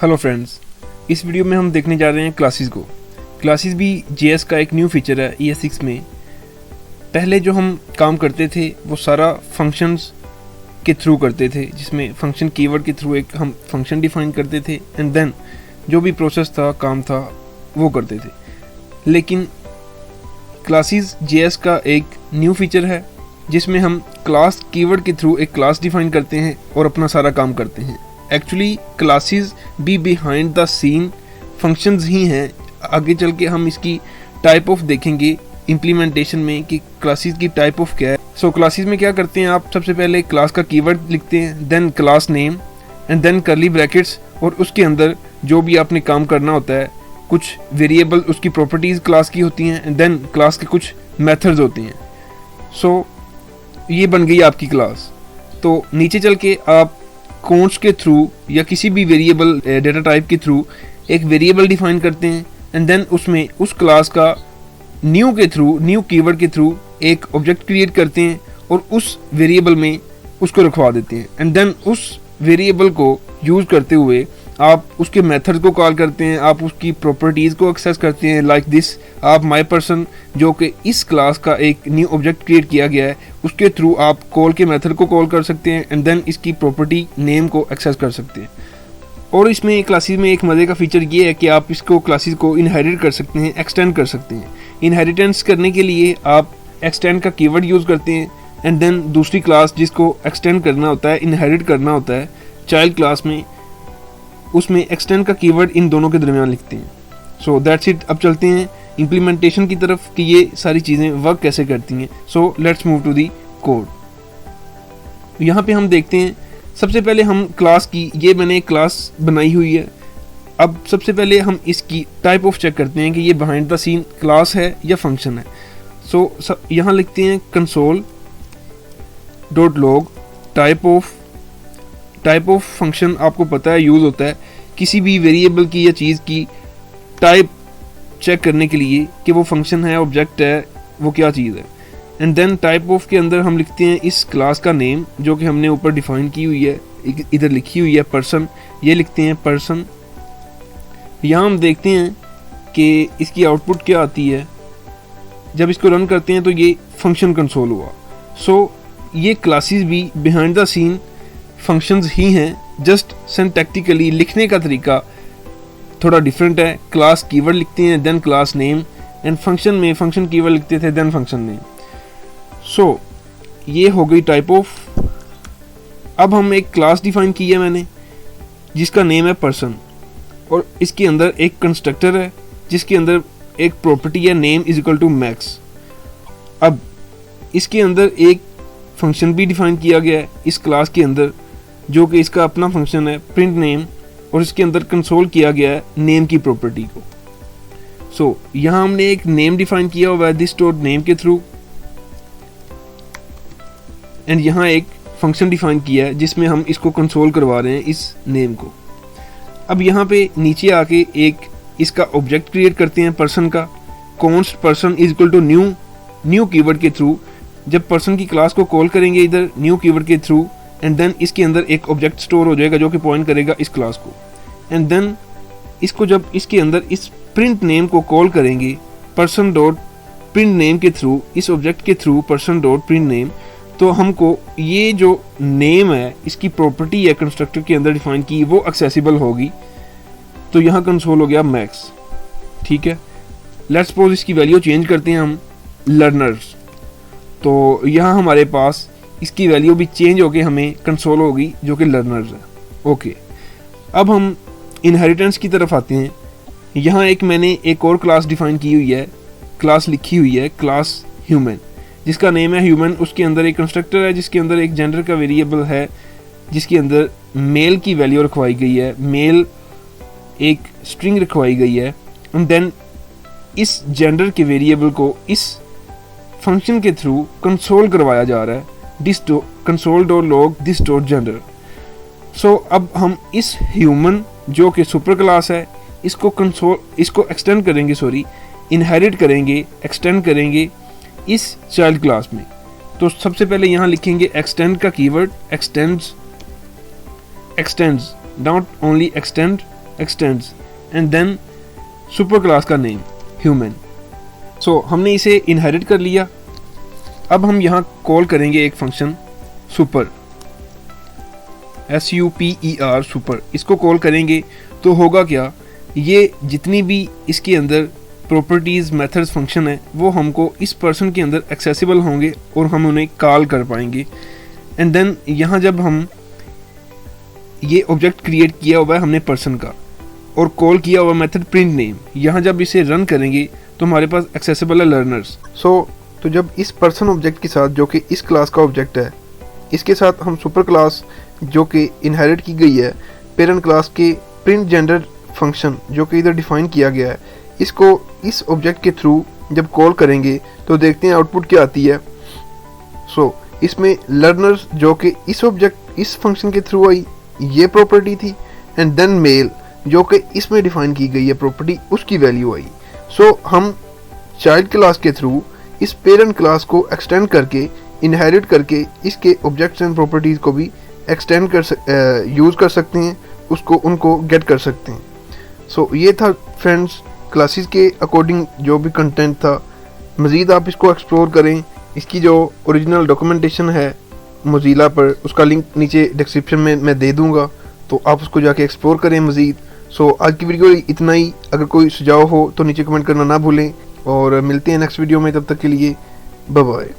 Hello friends, इस video में हम देखने जा रहे हैं क्लासेस को। क्लासेस भी JS का एक न्यू फीचर है ES6 में। पहले जो हम काम करते थे वो सारा फंक्शंस के थ्रू करते थे, जिसमें फंक्शन कीवर्ड के थ्रू एक हम फंक्शन डिफाइन करते थे एंड देन जो भी प्रोसेस था, काम था, वो करते थे। लेकिन क्लासेस JS का एक न्यू फीचर है जिसमें हम क्लास कीवर्ड के थ्रू एक क्लास डिफाइन करते हैं और अपना सारा काम करते हैं। एक्चुअली क्लासेस भी बिहाइंड द सीन फंक्शंस ही हैं। आगे चल के हम इसकी टाइप ऑफ देखेंगे इम्प्लीमेंटेशन में कि क्लासेस की टाइप ऑफ क्या है। सो क्लासेस में क्या करते हैं, आप सबसे पहले क्लास का कीवर्ड लिखते हैं, then class name and then curly brackets, और उसके अंदर जो भी आपने काम करना होता है, कुछ वेरिएबल उसकी प्रॉपर्टीज क्लास की होती हैं एंड देन क्लास के कुछ मेथड्स होते हैं। सो ये बन गई आपकी क्लास। तो नीचे चल के आप कॉन्स के थ्रू या किसी भी वेरिएबल डेटा टाइप के थ्रू एक वेरिएबल डिफाइन करते हैं एंड देन उसमें उस क्लास का न्यू के थ्रू, न्यू कीवर्ड के थ्रू एक ऑब्जेक्ट क्रिएट करते हैं और उस वेरिएबल में उसको रखवा देते हैं एंड देन उस वेरिएबल को यूज़ करते हुए आप उसके मेथड को कॉल करते हैं, आप उसकी प्रॉपर्टीज़ को एक्सेस करते हैं। लाइक दिस, आप माई पर्सन जो कि इस क्लास का एक न्यू ऑब्जेक्ट क्रिएट किया गया है, उसके थ्रू आप कॉल के मेथड को कॉल कर सकते हैं एंड देन इसकी प्रॉपर्टी नेम को एक्सेस कर सकते हैं। और इसमें क्लासेस में एक मज़े का फीचर ये है कि आप इसको क्लासेस को इनहेरिट कर सकते हैं, एक्सटेंड कर सकते हैं। इनहेरिटेंस करने के लिए आप एक्सटेंड का कीवर्ड यूज़ करते हैं एंड देन दूसरी क्लास जिसको एक्सटेंड करना होता है, इनहेरिट करना होता है चाइल्ड क्लास में, उसमें एक्सटेंड का कीवर्ड इन दोनों के दरमियान लिखते हैं। So that's it. अब चलते हैं इम्प्लीमेंटेशन की तरफ कि ये सारी चीज़ें वर्क कैसे करती हैं। So let's move to the code. यहाँ पे हम देखते हैं, सबसे पहले हम क्लास की, ये मैंने एक क्लास बनाई हुई है। अब सबसे पहले हम इसकी टाइप ऑफ चेक करते हैं कि ये बिहाइंड द सीन क्लास है या फंक्शन है। सो यहाँ लिखते हैं console dot log type of function. आपको पता है यूज़ होता है किसी भी वेरिएबल की या चीज़ की टाइप चेक करने के लिए कि वो फंक्शन है, ऑब्जेक्ट है, वो क्या चीज़ है। एंड देन टाइप ऑफ के अंदर हम लिखते हैं इस क्लास का नेम जो कि हमने ऊपर डिफाइन की हुई है, इधर लिखी हुई है पर्सन, ये लिखते हैं पर्सन। यहाँ हम देखते हैं कि इसकी आउटपुट क्या आती है। जब इसको रन करते हैं तो ये फंक्शन कंसोल हुआ। सो ये क्लासेस भी बिहाइंड द सीन फंक्शंस ही हैं, जस्ट सिंटैक्टिकली लिखने का तरीका थोड़ा डिफरेंट है। क्लास कीवर्ड लिखते हैं then class name and function में फंक्शन कीवर्ड लिखते थे देन फंक्शन नेम। सो ये हो गई टाइप ऑफ। अब हम एक क्लास डिफाइन की है मैंने जिसका नेम है पर्सन, और इसके अंदर एक कंस्ट्रक्टर है जिसके अंदर एक प्रॉपर्टी है name is equal to Max. अब इसके अंदर एक फंक्शन भी डिफाइन किया गया है इस क्लास के अंदर जो कि इसका अपना फंक्शन है प्रिंट नेम, और इसके अंदर कंसोल किया गया है नेम की प्रॉपर्टी को। सो यहाँ हमने एक नेम डिफाइन किया हुआ है दिस डॉट नेम के थ्रू, एंड यहाँ एक फंक्शन डिफाइन किया है जिसमें हम इसको कंसोल करवा रहे हैं इस नेम को। अब यहाँ पे नीचे आके एक इसका ऑब्जेक्ट क्रिएट करते हैं पर्सन का, const person is equal to new keyword के थ्रू। जब पर्सन की क्लास को कॉल करेंगे इधर न्यू कीवर्ड के थ्रू, एंड देन इसके अंदर एक ऑब्जेक्ट स्टोर हो जाएगा जो कि पॉइंट करेगा इस क्लास को। एंड देन इसको जब इसके अंदर इस प्रिंट नेम को कॉल करेंगे पर्सन डॉट प्रिंट नेम के थ्रू, इस ऑब्जेक्ट के through person dot print name, तो हमको ये जो नेम है इसकी प्रॉपर्टी है कंस्ट्रक्टर के अंदर डिफाइन की, वो एक्सेसिबल होगी। तो यहाँ कंसोल हो गया मैक्स। ठीक है, लेट्स सपोज इसकी वैल्यू चेंज करते हैं हम लर्नर्स, तो यहाँ हमारे पास इसकी वैल्यू भी चेंज होके हमें कंसोल होगी जो कि लर्नर्स है। ओके, अब हम इनहेरिटेंस की तरफ आते हैं। यहाँ मैंने एक और क्लास डिफाइन की हुई है, क्लास लिखी हुई है क्लास ह्यूमन, जिसका नेम है ह्यूमन। उसके अंदर एक कंस्ट्रक्टर है जिसके अंदर एक जेंडर का वेरिएबल है जिसके अंदर मेल की वैल्यू रखवाई गई है, मेल एक स्ट्रिंग रखवाई गई है। एंड देन इस जेंडर के वेरिएबल को इस फंक्शन के थ्रू कंसोल करवाया जा रहा है this console dot log this dot gender. So अब हम इस ह्यूमन जो कि सुपर क्लास है इसको एक्सटेंड करेंगे, इनहेरिट करेंगे, एक्सटेंड करेंगे इस चाइल्ड क्लास में। तो सबसे पहले यहाँ लिखेंगे एक्सटेंड का keyword, extends, not only extend, extends and then super class का नेम ह्यूमन। सो हमने इसे इनहेरिट कर लिया। अब हम यहाँ कॉल करेंगे एक फंक्शन सुपर, SUPER सुपर। इसको कॉल करेंगे तो होगा क्या, ये जितनी भी इसके अंदर प्रॉपर्टीज़ मेथड्स फंक्शन है वो हमको इस पर्सन के अंदर एक्सेसिबल होंगे और हम उन्हें कॉल कर पाएंगे। एंड देन यहाँ जब हम ये ऑब्जेक्ट क्रिएट किया हुआ है हमने पर्सन का और कॉल किया हुआ मेथड प्रिंट नेम, यहाँ जब इसे रन करेंगे तो हमारे पास एक्सेसिबल है लर्नर्स। तो जब इस पर्सन ऑब्जेक्ट के साथ जो कि इस क्लास का ऑब्जेक्ट है, इसके साथ हम सुपर क्लास जो कि इनहेरिट की गई है पेरेंट क्लास के प्रिंट जेंडर फंक्शन जो कि इधर डिफाइन किया गया है, इसको इस ऑब्जेक्ट के थ्रू जब कॉल करेंगे तो देखते हैं आउटपुट क्या आती है। इसमें लर्नर्स जो कि इस ऑब्जेक्ट इस फंक्शन के थ्रू आई ये प्रॉपर्टी थी, एंड देन मेल जो कि इसमें डिफाइन की गई है प्रॉपर्टी उसकी वैल्यू आई। हम चाइल्ड क्लास के थ्रू इस पेरेंट क्लास को एक्सटेंड करके इनहेरिट करके इसके ऑब्जेक्ट्स एंड प्रॉपर्टीज़ को भी एक्सटेंड यूज़ कर सकते हैं, उसको उनको गेट कर सकते हैं। ये था फ्रेंड्स क्लासेस के अकॉर्डिंग जो भी कंटेंट था। मज़ीद आप इसको एक्सप्लोर करें। इसकी जो ओरिजिनल डॉक्यूमेंटेशन है मोज़िला पर उसका लिंक नीचे डिस्क्रिप्शन में मैं दे दूँगा, तो आप उसको जाके एक्सप्लोर करें मज़ीद। आज की वीडियो इतना ही। अगर कोई सुझाव हो तो नीचे कमेंट करना ना भूलें और मिलते हैं नेक्स्ट वीडियो में। तब तक के लिए बाय बाय।